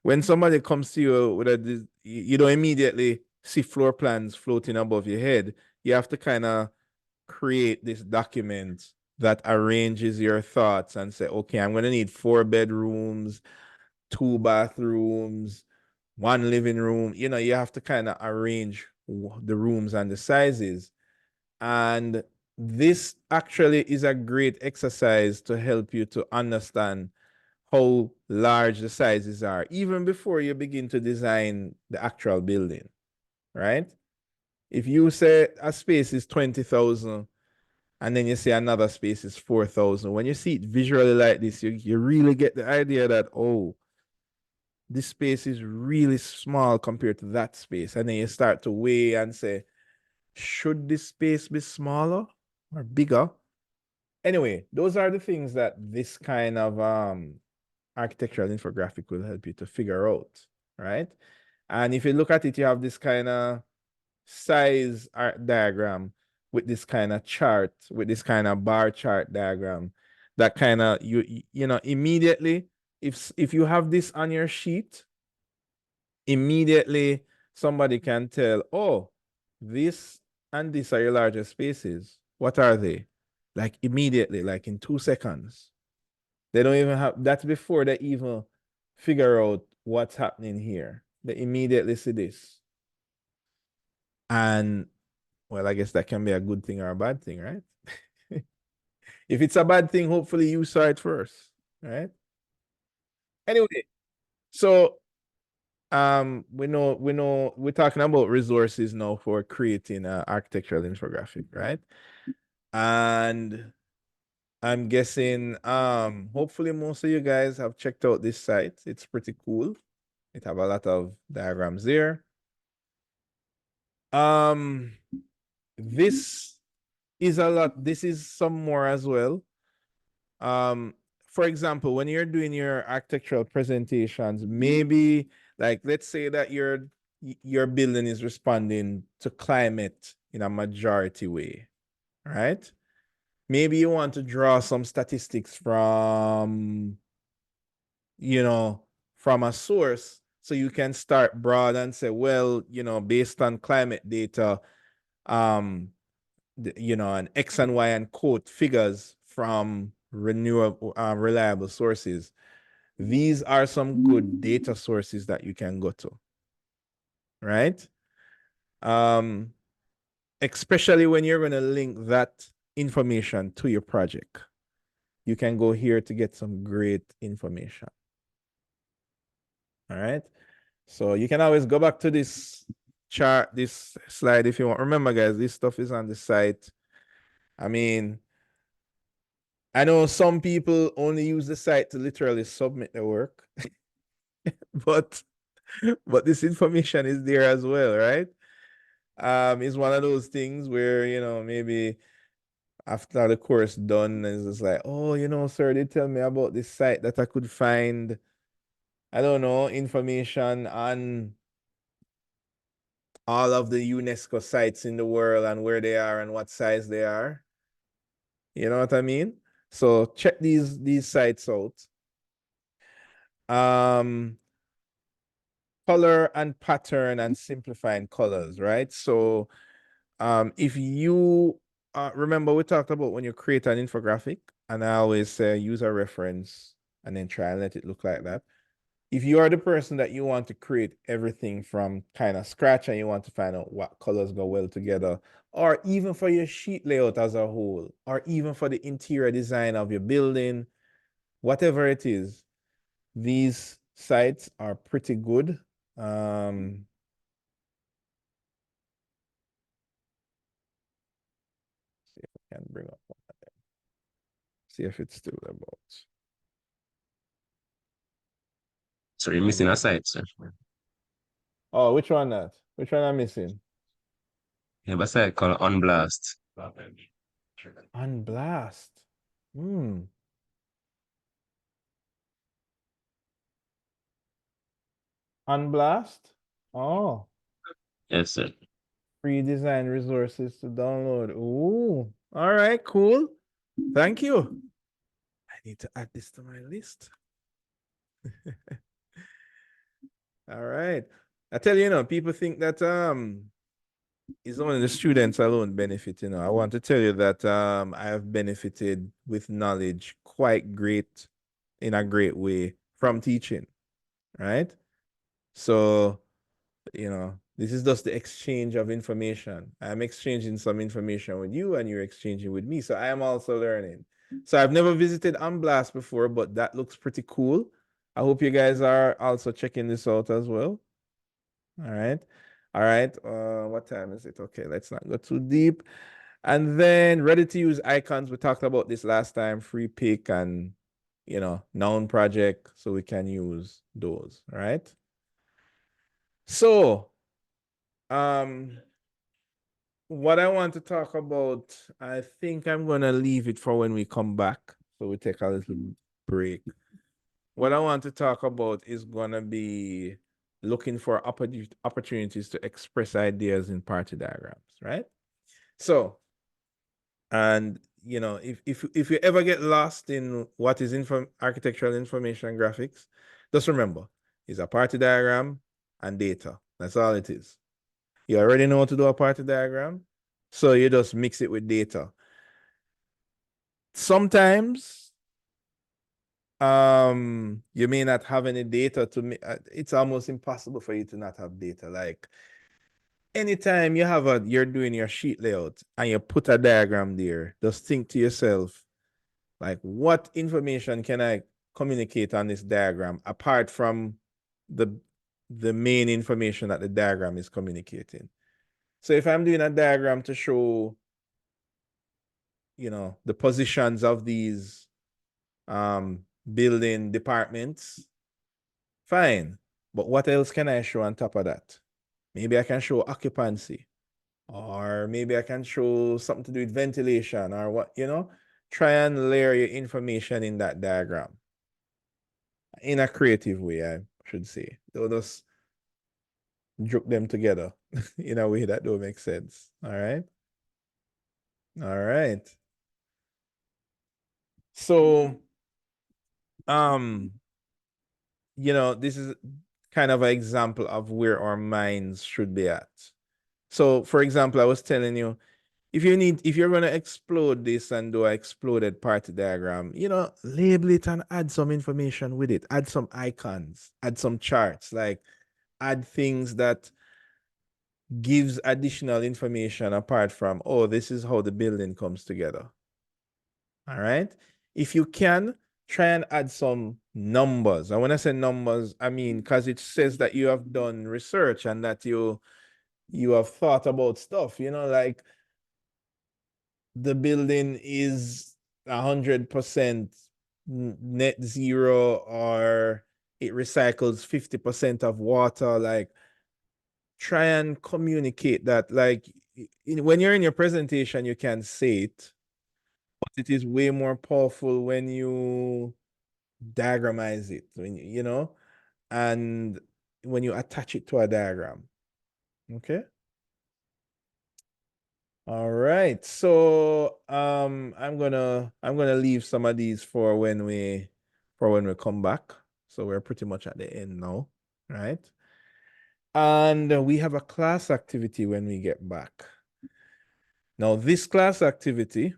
when somebody comes to you with you don't immediately see floor plans floating above your head. You have to kind of create this document that arranges your thoughts and say, okay, I'm going to need 4 bedrooms, 2 bathrooms, 1 living room. You know, you have to kind of arrange the rooms and the sizes. And this actually is a great exercise to help you to understand how large the sizes are, even before you begin to design the actual building, right? If you say a space is 20,000 and then you say another space is 4,000, when you see it visually like this, you really get the idea that, oh, this space is really small compared to that space. And then you start to weigh and say, should this space be smaller or bigger? Anyway, those are the things that this kind of architectural infographic will help you to figure out, right? And if you look at it, you have this kind of size art diagram with this kind of chart, with this kind of bar chart diagram that kind of you know immediately if you have this on your sheet, immediately somebody can tell, oh, this and this are your largest spaces. What are they? Like immediately, like in 2 seconds. They don't even have, that's before they even figure out what's happening here. They immediately see this. And well, I guess that can be a good thing or a bad thing, right? If it's a bad thing, hopefully you saw it first, right? Anyway, so we're talking about resources now for creating an architectural infographic, right? And I'm guessing hopefully most of you guys have checked out this site. It's pretty cool. It have a lot of diagrams there. This is a lot. This is some more as well. For example, when you're doing your architectural presentations, maybe like let's say that your building is responding to climate in a majority way, right? Maybe you want to draw some statistics from, you know, from a source so you can start broad and say, well, you know, based on climate data, you know, an X and Y and quote figures from renewable, reliable sources. These are some good data sources that you can go to, right? Especially when you're going to link that information to your project. You can go here to get some great information. All right. So you can always go back to this chart, this slide if you want. Remember, guys, this stuff is on the site. I mean, I know some people only use the site to literally submit their work, but this information is there as well, right? It's one of those things where, you know, maybe after the course done, it's just like, oh, you know, sir, they tell me about this site that I could find, I don't know, information on all of the UNESCO sites in the world and where they are and what size they are. You know what I mean? So check these sites out. Color and pattern and simplifying colors, right? So if you remember we talked about when you create an infographic, and I always say use a reference and then try and let it look like that. If you are the person that you want to create everything from kind of scratch and you want to find out what colors go well together, or even for your sheet layout as a whole, or even for the interior design of your building, whatever it is, these sites are pretty good. See if I can bring up one of them. See if it's still about. So you're missing a site, sir. Oh, which one that? Which one I'm missing? You have a site called Unblast. Unblast. Hmm. Unblast? Oh. Yes, sir. Free design resources to download. Ooh. All right, cool. Thank you. I need to add this to my list. All right. I tell you, people think that it's only the students alone benefit, I want to tell you that I have benefited with knowledge quite great in a great way from teaching, right? So, this is just the exchange of information. I'm exchanging some information with you and you're exchanging with me. So I am also learning. So I've never visited Unblast before, but that looks pretty cool. I hope you guys are also checking this out as well. All right. All right. What time is it? Okay, let's not go too deep. And then ready to use icons. We talked about this last time, free pick and noun project. So we can use those. All right. So what I want to talk about, I think I'm gonna leave it for when we come back. So we take a little break. What I want to talk about is gonna be looking for opportunities to express ideas in party diagrams, right? So, and if you ever get lost in what is architectural information and graphics, just remember, it's a party diagram and data. That's all it is. You already know how to do a party diagram, so you just mix it with data. Sometimes you may not have any data it's almost impossible for you to not have data. Like anytime you're doing your sheet layout and you put a diagram there, just think to yourself, like, what information can I communicate on this diagram apart from the main information that the diagram is communicating? So if I'm doing a diagram to show, the positions of these building departments, fine. But what else can I show on top of that? Maybe I can show occupancy, or maybe I can show something to do with ventilation, or what, try and layer your information in that diagram in a creative way, I should say. They'll just group them together in a way that don't make sense. All right. All right. So, this is kind of an example of where our minds should be at. So, for example, I was telling you, if you're going to explode this and do an exploded party diagram, label it and add some information with it. Add some icons, add some charts, like add things that gives additional information apart from, oh, this is how the building comes together. All right. If you can, try and add some numbers. And when I say numbers, I mean, because it says that you have done research and that you have thought about stuff, like the building is 100% net zero, or it recycles 50% of water. Like, try and communicate that. Like, when you're in your presentation, you can say it, but it is way more powerful when you diagramize it, and when you attach it to a diagram. Okay. All right. So I'm gonna leave some of these for when we come back. So we're pretty much at the end now, right? And we have a class activity when we get back. Now, this class activity,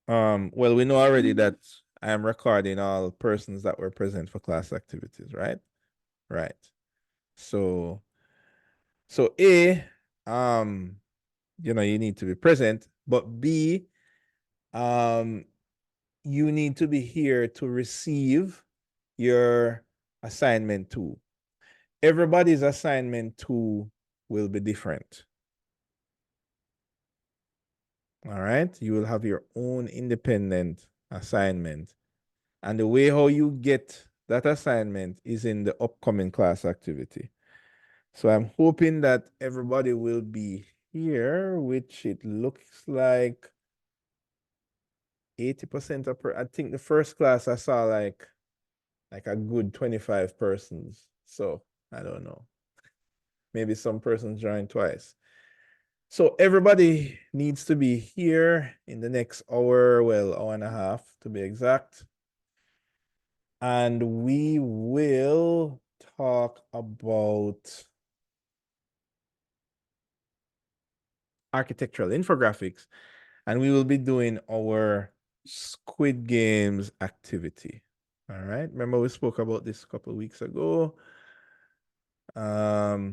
well, we know already that I am recording all persons that were present for class activities, right? Right. So A, you need to be present, but B, you need to be here to receive your assignment 2. Everybody's assignment 2 will be different. All right. You will have your own independent assignment. And the way how you get that assignment is in the upcoming class activity. So I'm hoping that everybody will be here, which it looks like 80% of I think the first class I saw like a good 25 persons. So I don't know. Maybe some persons joined twice. So everybody needs to be here in the next hour, well, hour and a half to be exact. And we will talk about architectural infographics, and we will be doing our Squid Games activity. All right. Remember we spoke about this a couple of weeks ago. So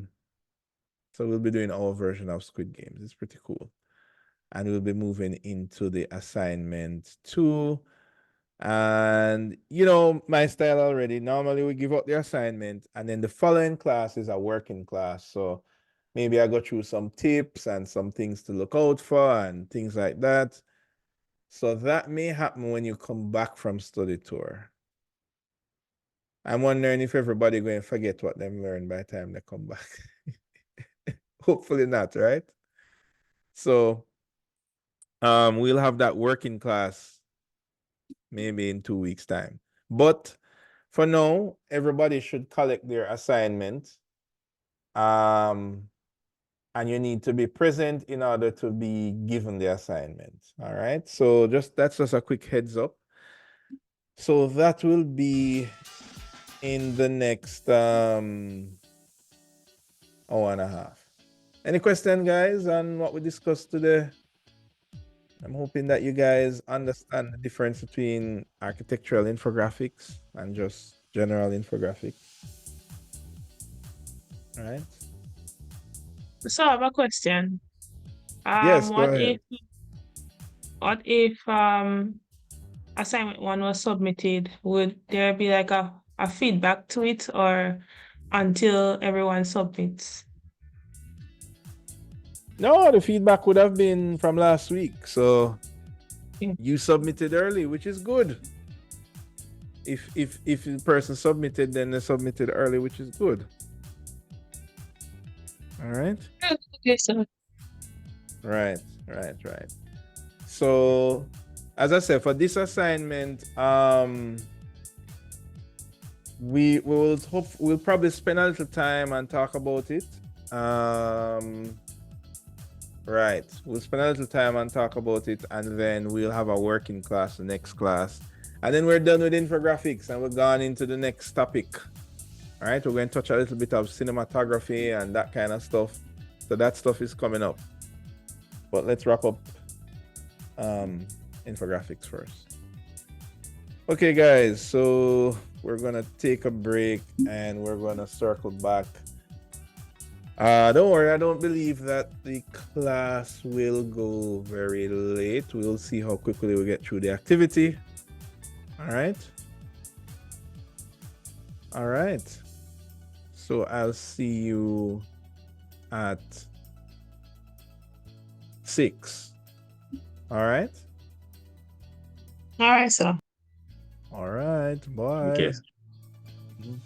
we'll be doing our version of Squid Games. It's pretty cool. And we'll be moving into the assignment 2. And you know my style already. Normally we give out the assignment and then the following class is a working class. So maybe I go through some tips and some things to look out for and things like that. So that may happen when you come back from study tour. I'm wondering if everybody going to forget what them learned by the time they come back. Hopefully not, right? So we'll have that working class maybe in 2 weeks' time. But for now, everybody should collect their assignment. And you need to be present in order to be given the assignment. All right. So that's just a quick heads up. So that will be in the next hour and a half. Any question, guys, on what we discussed today? I'm hoping that you guys understand the difference between architectural infographics and just general infographics. All right. So I have a question. Yes, go ahead. What if assignment 1 was submitted? Would there be like a feedback to it, or until everyone submits? No, the feedback would have been from last week. So you submitted early, which is good. If the person submitted, then they submitted early, which is good. All right. Okay, so Right. So, as I said, for this assignment, we'll probably spend a little time and talk about it. Right. We'll spend a little time and talk about it, and then we'll have a working class, the next class. And then we're done with infographics and we're gone into the next topic. All right. We're going to touch a little bit of cinematography and that kind of stuff. So that stuff is coming up. But let's wrap up infographics first. Okay, guys. So we're going to take a break and we're going to circle back. Don't worry, I don't believe that the class will go very late. We'll see how quickly we get through the activity. All right. So I'll see you at 6. All right. all right, sir. All right. Bye. Okay. Mhm.